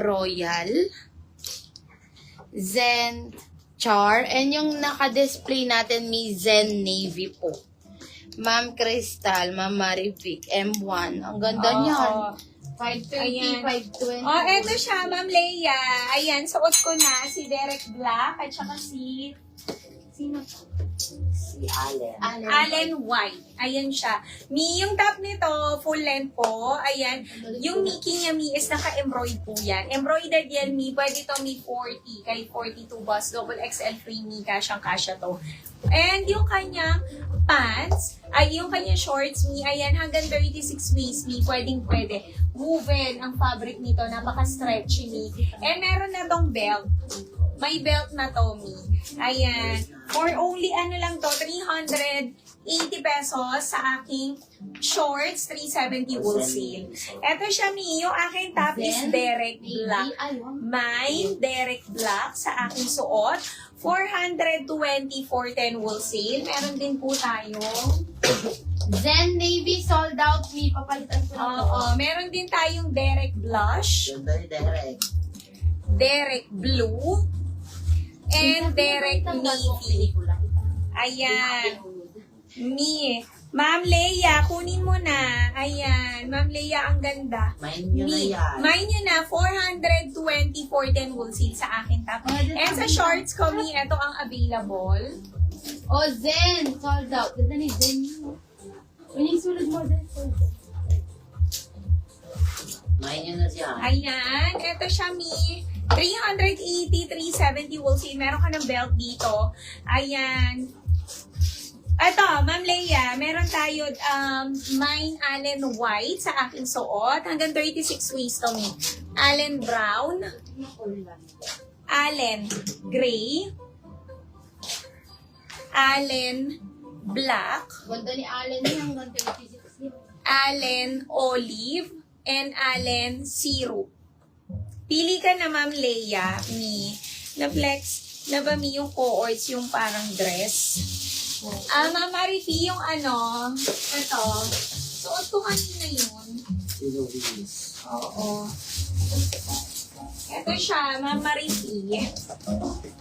Royal, Zen Char, and yung naka-display natin may Zen Navy po. Ma'am Crystal, Ma'am Marivic, M1. Ang ganda niyan. 530, 520. Oh, eto siya, Ma'am Leia. Ayan, suot ko na si Derek Black at saka si... Sino to? Si Allen. Allen White. Ayan siya. Yung top nito, full length po. Ayan. Yung Mickey niya, Mi, is naka-embroid po yan. Embroidered yan, Mi. Pwede to, Mi, 40. Kay 42 boss. Double XL free, Mi. Kasyang-kasya to. And yung kanyang pants, ay yung kanyang shorts, Mi. Ayan, hanggang 36 waist, Mi. Pwedeng-pwede. Woven ang fabric nito. Napaka-stretchy, Mi. And meron na tong belt. May belt na to, Mi. Ayan. For only, ano lang to, 380 pesos sa aking shorts, 370 wholesale. Eto siya, Mi. Yung aking top is Derek Black. May Derek Black sa aking suot. 420, 410 wholesale. Meron din po tayo. Zen Navy sold out, me. Papalitan ko na ito. Meron din tayong Derek Blush. Ganda ni Derek. Derek Blue. And Derek Navy. Ayan. Mi. Ma'am Leia, kunin mo na. Ayan. Ma'am Leia, ang ganda. Main nyo na yan. Mine yun na, 420, 410 wholesale sa akin top. And sa shorts ko, Mi, ito ang available. Oh, Zen! Sold out. Ganda ni Zen. Yung sulod mo, Zen. Main nyo na siya. Ayan. Ito siya, Mi. 380, 370 wholesale. Meron ka ng belt dito. Ayan. Ito, Ma'am Leia, meron tayo mine Allen White sa aking suot. Hanggang 36 waist to, Mi. Allen Brown. Allen Gray. Allen Black. Ganda ni Allen niya hanggang 36 yun. Allen Olive. And Allen Syrup. Pili ka na, Ma'am Leia, Mi. Na-flex na ba, Mi, yung cohorts, yung parang dress? Ma'am Marifi, yung ano, ito, suot ko kanina yun. Si Luis. Oo. Ito siya, Ma'am Marifi.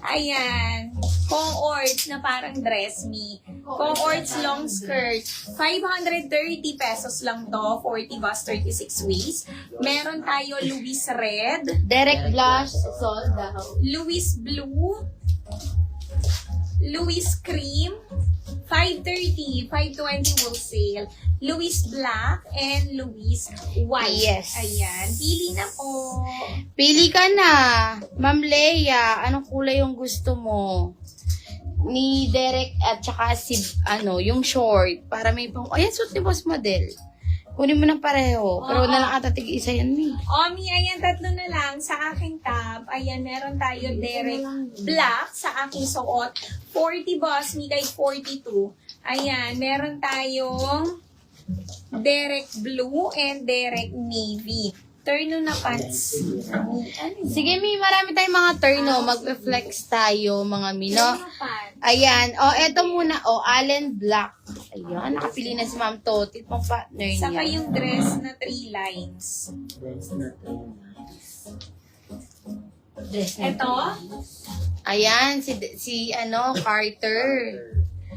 Ayan. Cohorts na parang dress, Mi. Cohorts long skirt. 530 pesos lang to. 40 bust, 36 waist. Meron tayo Louis Red. Derek Blush, sold out. Louis Blue. Louis Cream. 530, 520 wholesale. Louis Black and Louis White. Yes. Ayan. Pili na po. Pili ka na. Ma'am Leia, anong kulay yung gusto mo? Ni Derek at saka si, yung short. Para may pang, ayan, suit ni Boss Model. Kunin mo na pareho. Pero na lang ata tig-isa yan, Mi. Mi, ayan, tatlo na lang sa aking top. Ayan, meron tayo Derek Black sa aking suot. 40 boss, Mi, kay 42. Ayan, meron tayong Derek Blue and Derek Navy. Turno na pants. Sige, Mi, marami tayong mga turno. Mag-flex tayo, mga Mi, no? Turno pants. Ayan. Eto muna. Allen Black. Ayan. Nakapili na si Ma'am Toti. Pang partner niya. Saka yung dress na 3 lines. Dress na to. Dress na Ito, Ayan. Carter.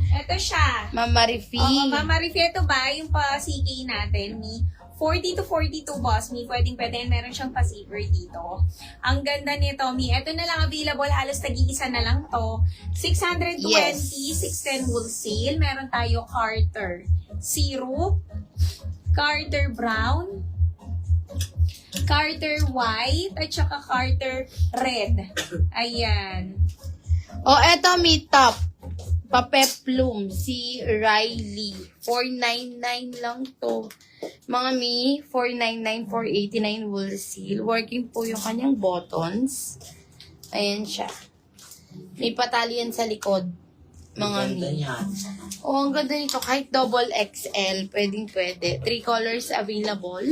ito siya. Ma'am Marifi. Mama Rifi, ito ba yung pa-CK natin, Mi? 40 to 42 boss, Mi. Pwedeng-pwede. Meron siyang pa-zipper dito. Ang ganda nito, Mi. Ito na lang available. Halos tag-iisa na lang to. 620, Yes. 610 wholesale. Meron tayo Carter Syrup, Carter Brown, Carter White, at saka Carter Red. Ayan. Eto, Mi, top. Papeplum, si Riley. 499 lang to. Mga Mi, 499, 489 wholesale. Working po yung kanyang buttons. Ayan siya. May patali yan sa likod. Mga Ganda Mi. niyan. Ang ganda nito. Kahit double XL, pwede. 3 colors available.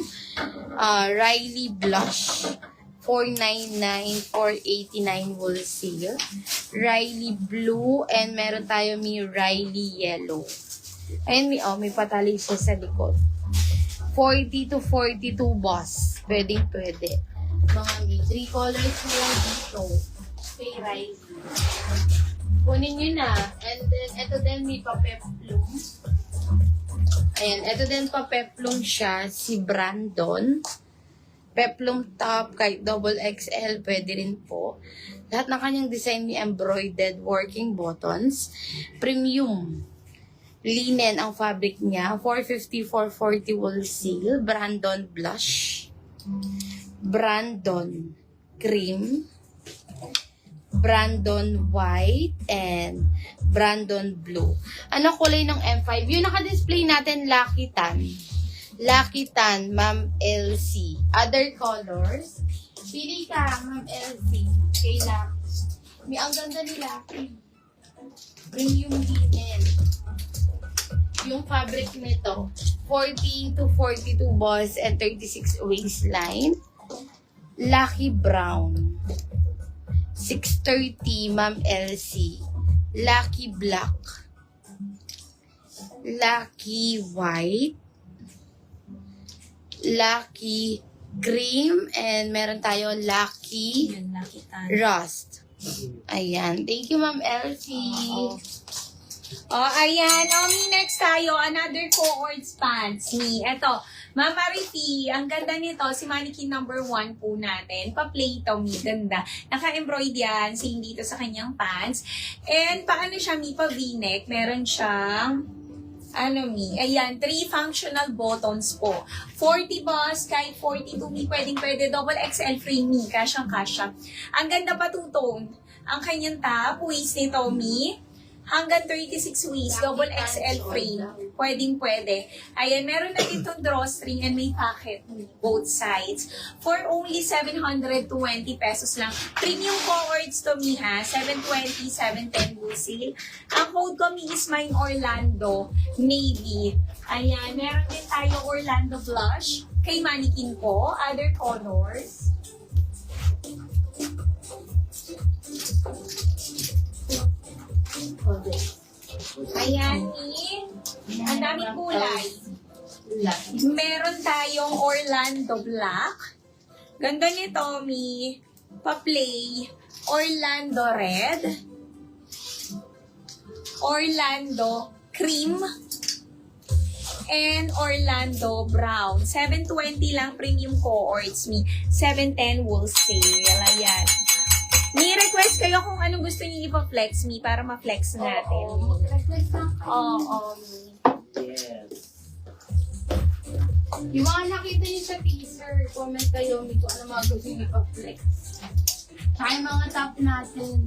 Riley Blush. 499, 489 wholesale. Riley Blue, and meron tayo may Riley Yellow. Ayun, may patali siya sa likod. 40 to 42 boss. Pwede. Mga mi. 3 colors na lang dito. Kay Riley. Kunin nyo na. And then, ito din may pa-peplum. Ayan, ito din pa-peplum siya. Si Brandon. Peplum top, kahit double XL, pwede rin po. Lahat ng kanyang design may embroidered working buttons. Premium. Linen ang fabric niya. 450, 440 wool seal. Brandon blush. Brandon cream. Brandon white. And Brandon blue. Ano kulay ng M5? Yung naka-display natin, Lucky Tan. Lucky Tan, Ma'am LC. Other colors. Pili ka, Ma'am LC. Kay Lucky. Ang ganda ni Lucky. Premium linen. Yung fabric nito, 40 to 42 balls and 36 waistline. Lucky brown. 630, Ma'am LC. Lucky black. Lucky white. Lucky cream. And meron tayo lucky Yan, nakita. rust. Ayan. Thank you, Ma'am Elsie. Oh, ayan. Mi, next tayo. Another cohorts pants. Mi, eto. Ma'am Marifi, ang ganda nito. Si mannequin number 1 po natin. Pa-play to, Mi. Ganda. Naka-embroid yan. Same dito sa kanyang pants. And paano siya, Mi? Pa-v-neck. Meron siyang Mi, ayan, 3 functional buttons po. 40 boss, kahit 42 Mi, pwede, double XL frame Mi, kasyang-kasya. Ang ganda pa two-tone. Ang kanyang top, waist nito Mi, hanggang 36 waist, double XL frame. Pwede. Ayan, meron na ditong drawstring and may pocket both sides. For only 720 pesos lang. Premium cohorts to Mi ha. 720, 710 wholesale. Ang code ko Mi is mine Orlando Navy. Ayan, meron din tayo Orlando Blush. Kay mannequin po. Other colors. Ayan, Mi. Ang daming kulay. Meron tayong Orlando Black. Ganda nito, Mi. Pa-play. Orlando Red. Orlando Cream. And Orlando Brown. 720 lang premium cohorts, Mi. 710 wholesale. Ayan. Mi, request kayo kung anong gusto niyo ipa-flex, Mi, para ma-flex natin. Oo, Mi. Yes. Yung mga nakita niyo sa teaser, comment kayo kung ano mga gusto niyo ipa-flex. Tsaka yung mga top natin.